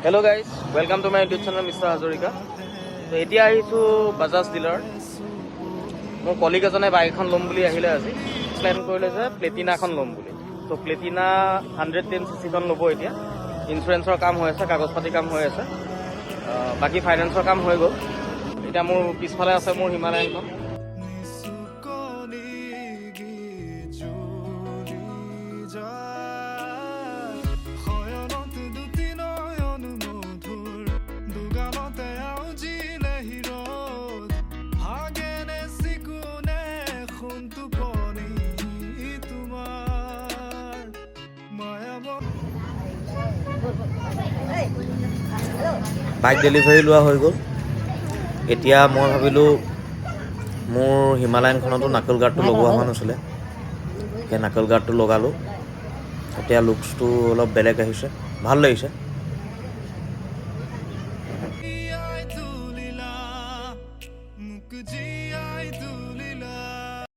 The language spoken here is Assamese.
Hello guys, welcome to my YouTube channel Mr. Hazarika. So এতিয়া আহিছো বাজাজ ডিলাৰ মোৰ কলিগ এজনে বাইক এখন ল'ম বুলি আহিলে আজি প্ল্যান কৰিলে যে প্লেটিনাখন ল'ম বুলি তো প্লেটিনা 110 cc খন ল'ব এতিয়া ইন্সুৰেন্সৰ কাম হৈ আছে কাগজ পাতি কাম হৈ আছে বাকি ফাইনান্সৰ কাম হৈ গ'ল এতিয়া মোৰ পিছফালে আছে মোৰ হিমালয়ানখন বাইক ডেলিভাৰী লোৱা হৈ গ'ল এতিয়া মই ভাবিলোঁ মোৰ হিমালয়ানখনতো নাকল গাৰ্ডটো লগোৱা হোৱা নাছিলে সেই নাকল গাৰ্ডটো লগালোঁ এতিয়া লুকছটো অলপ বেলেগ আহিছে ভাল লাগিছে